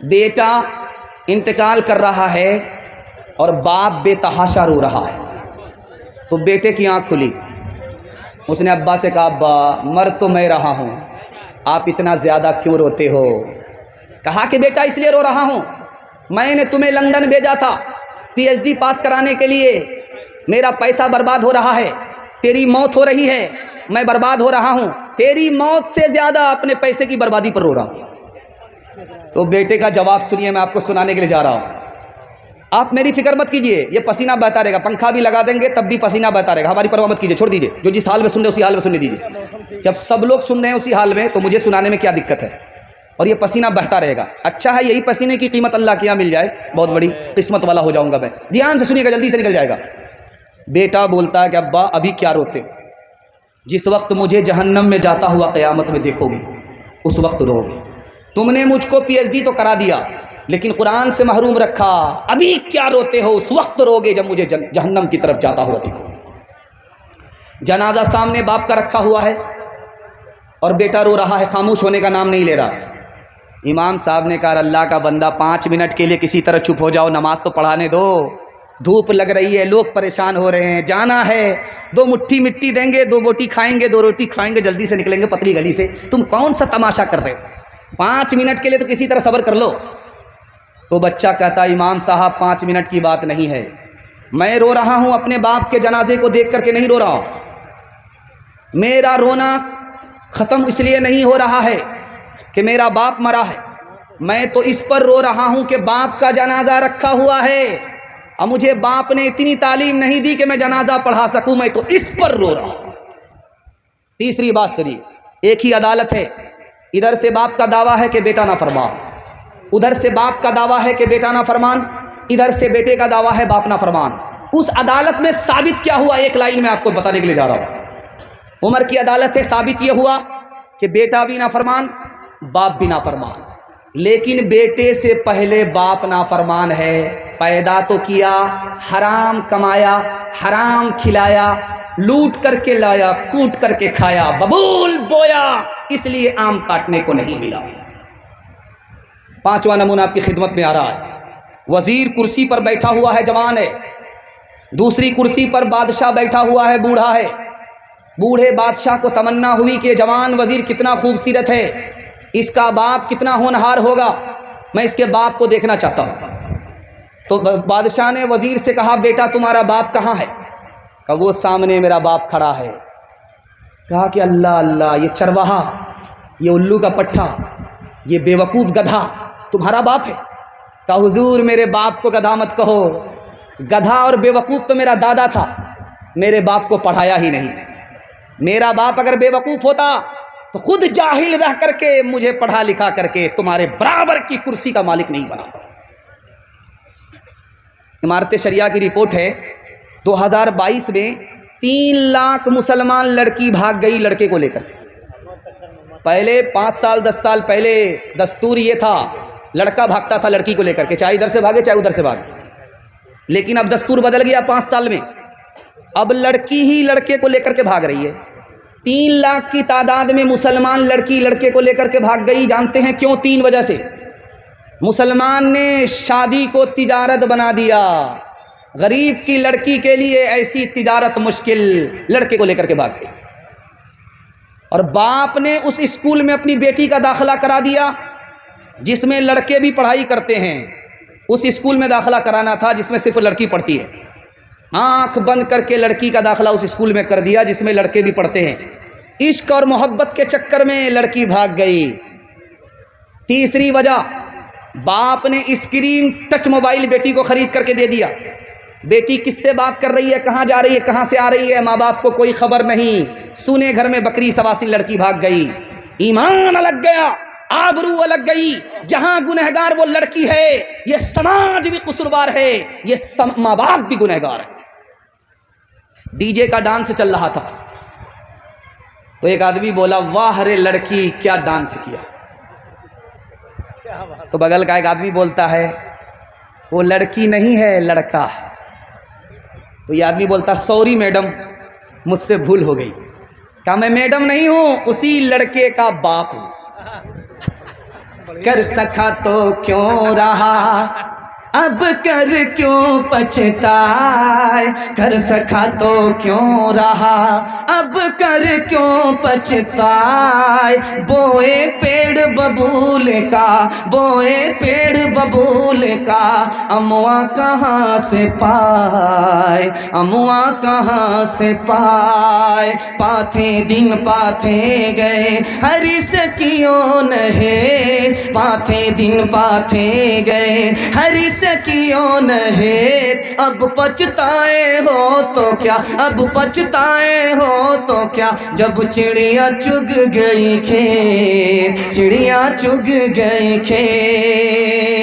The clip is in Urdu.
بیٹا انتقال کر رہا ہے اور باپ بے تحاشا رو رہا ہے، تو بیٹے کی آنکھ کھلی، اس نے ابا سے کہا ابا مر تو میں رہا ہوں، آپ اتنا زیادہ کیوں روتے ہو؟ کہا کہ بیٹا اس لیے رو رہا ہوں، میں نے تمہیں لندن بھیجا تھا پی ایچ ڈی پاس کرانے کے لیے، میرا پیسہ برباد ہو رہا ہے، تیری موت ہو رہی ہے، میں برباد ہو رہا ہوں، تیری موت سے زیادہ اپنے پیسے کی بربادی پر رو رہا ہوں۔ تو بیٹے کا جواب سنیے، میں آپ کو سنانے کے لیے جا رہا ہوں۔ آپ میری فکر مت کیجئے، یہ پسینہ بہتا رہے گا، پنکھا بھی لگا دیں گے تب بھی پسینہ بہتا رہے گا، ہماری پرواہ مت کیجئے، چھوڑ دیجئے، جو جس حال میں سن رہے اسی حال میں سننے دیجئے۔ جب سب لوگ سن رہے ہیں اسی حال میں تو مجھے سنانے میں کیا دقت ہے؟ اور یہ پسینہ بہتا رہے گا، اچھا ہے یہی پسینے کی قیمت اللہ کے یہاں مل جائے، بہت بڑی قسمت والا ہو جاؤں گا میں۔ دھیان سے سنیے گا، جلدی سے نکل جائے گا۔ بیٹا بولتا ہے کہ ابا ابھی کیا روتے، جس وقت مجھے جہنم میں جاتا ہوا قیامت میں دیکھو گے اس وقت رو گے، تم نے مجھ کو پی ایچ ڈی تو کرا دیا لیکن قرآن سے محروم رکھا، ابھی کیا روتے ہو، اس وقت رو گے جب مجھے جہنم کی طرف جاتا ہوا دیکھو گے۔ جنازہ سامنے باپ کا رکھا ہوا ہے اور بیٹا رو رہا ہے، خاموش ہونے کا نام نہیں لے رہا۔ امام صاحب نے کہا اللہ کا بندہ 5 منٹ کے لیے کسی طرح چپ ہو جاؤ، نماز تو پڑھانے دو، دھوپ لگ رہی ہے، لوگ پریشان ہو رہے ہیں، جانا ہے، 2 مٹھی مٹی دیں گے، 2 بوٹی کھائیں گے، 2 روٹی کھائیں گے، جلدی سے نکلیں گے پتلی گلی سے، تم کون سا تماشا کر رہے ہو؟ 5 منٹ کے لیے تو کسی طرح صبر کر لو۔ تو بچہ کہتا امام صاحب 5 منٹ کی بات نہیں ہے، میں رو رہا ہوں اپنے باپ کے جنازے کو دیکھ کر کے نہیں رو رہا ہوں، میرا رونا ختم اس لیے نہیں ہو رہا ہے کہ میرا باپ مرا ہے، میں تو اس پر رو رہا ہوں کہ باپ کا جنازہ رکھا ہوا ہے اور مجھے باپ نے اتنی تعلیم نہیں دی کہ میں جنازہ پڑھا سکوں، میں تو اس پر رو رہا ہوں۔ تیسری بات سنیے، ایک ہی عدالت ہے، ادھر سے باپ کا دعویٰ ہے کہ بیٹا نافرمان، ادھر سے باپ کا دعویٰ ہے کہ بیٹا نافرمان، ادھر سے بیٹے کا دعویٰ ہے باپ نافرمان۔ اس عدالت میں ثابت کیا ہوا، ایک لائن میں آپ کو بتانے کے لیے جا رہا ہوں۔ عمر کی عدالت ہے، ثابت یہ ہوا کہ بیٹا بھی نافرمان باپ بھی نافرمان، لیکن بیٹے سے پہلے باپ نافرمان ہے، پیدا تو کیا، حرام کمایا، حرام کھلایا، لوٹ کر کے لایا، کوٹ کر کے کھایا، ببول بویا، اس لیے آم کاٹنے کو نہیں ملا۔ 5واں نمونہ آپ کی خدمت میں آ رہا ہے۔ وزیر کرسی پر بیٹھا ہوا ہے، جوان ہے، دوسری کرسی پر بادشاہ بیٹھا ہوا ہے، بوڑھا ہے۔ بوڑھے بادشاہ کو تمنا ہوئی کہ جوان وزیر کتنا خوبصورت ہے، اس کا باپ کتنا ہونہار ہوگا، میں اس کے باپ کو دیکھنا چاہتا ہوں۔ تو بادشاہ نے وزیر سے کہا بیٹا تمہارا باپ کہاں ہے؟ کہا وہ سامنے میرا باپ کھڑا ہے۔ کہا کہ اللہ اللہ، یہ چرواہا، یہ الو کا پٹھا، یہ بے وقوف گدھا تمہارا باپ ہے؟ کہا حضور میرے باپ کو گدھا مت کہو، گدھا اور بے وقوف تو میرا دادا تھا، میرے باپ کو پڑھایا ہی نہیں، میرا باپ اگر بے وقوف ہوتا تو خود جاہل رہ کر کے مجھے پڑھا لکھا کر کے تمہارے برابر کی کرسی کا مالک نہیں بنا۔ امارت شریعہ کی رپورٹ ہے 2022 میں 3 لاکھ مسلمان لڑکی بھاگ گئی لڑکے کو لے کر۔ پہلے 5 سال 10 سال پہلے دستور یہ تھا لڑکا بھاگتا تھا لڑکی کو لے کر کے، چاہے ادھر سے بھاگے چاہے ادھر سے بھاگے، لیکن اب دستور بدل گیا 5 سال میں، اب لڑکی ہی لڑکے کو لے کر کے بھاگ رہی ہے۔ 3 لاکھ کی تعداد میں مسلمان لڑکی لڑکے کو لے کر کے بھاگ گئی، جانتے ہیں کیوں؟ 3 وجہ سے۔ مسلمان نے شادی کو تجارت بنا دیا، غریب کی لڑکی کے لیے ایسی تجارت مشکل، لڑکے کو لے کر کے بھاگ گئی۔ اور باپ نے اس اسکول میں اپنی بیٹی کا داخلہ کرا دیا جس میں لڑکے بھی پڑھائی کرتے ہیں، اس اسکول میں داخلہ کرانا تھا جس میں صرف لڑکی پڑھتی ہے، آنکھ بند کر کے لڑکی کا داخلہ اس اسکول میں کر دیا جس میں لڑکے بھی پڑھتے ہیں۔ عشق اور محبت کے چکر میں لڑکی بھاگ گئی۔ تیسری وجہ، باپ نے اسکرین ٹچ موبائل بیٹی کو خرید کر کے دے دیا، بیٹی کس سے بات کر رہی ہے، کہاں جا رہی ہے، کہاں سے آ رہی ہے، ماں باپ کو کوئی خبر نہیں، سونے گھر میں بکری سواسی لڑکی بھاگ گئی۔ ایمان الگ گیا، آبرو الگ گئی، جہاں گنہگار وہ لڑکی ہے، یہ سماج بھی قصوروار ہے، یہ ماں باپ بھی گنہگار ہے۔ ڈی جے کا ڈانس چل رہا تھا تو ایک آدمی بولا واہ رے لڑکی کیا ڈانس کیا، تو بغل کا ایک آدمی بولتا ہے وہ لڑکی نہیں ہے لڑکا ہے، تو یہ آدمی بولتا سوری میڈم مجھ سے بھول ہو گئی۔ کہا میں میڈم نہیں ہوں، اسی لڑکے کا باپ ہوں۔ کر سکا تو کیوں رہا اب کر کیوں پچھتائے کر سکا تو کیوں رہا اب کر کیوں پچھتائے بوئے پیڑ ببول کا بوئے پیڑ ببول کا امواں کہاں سے پائے امواں کہاں سے پائے پاتھے دن پاتھے گئے ہری سکیوں نہیں پاتھے دن پاتھے گئے ہری سکیوں نہیں اب پچھتائے ہو تو کیا اب پچھتائے ہو تو کیا جب چڑیا چگ گئی کھیت چڑیا چگ گئی کھیت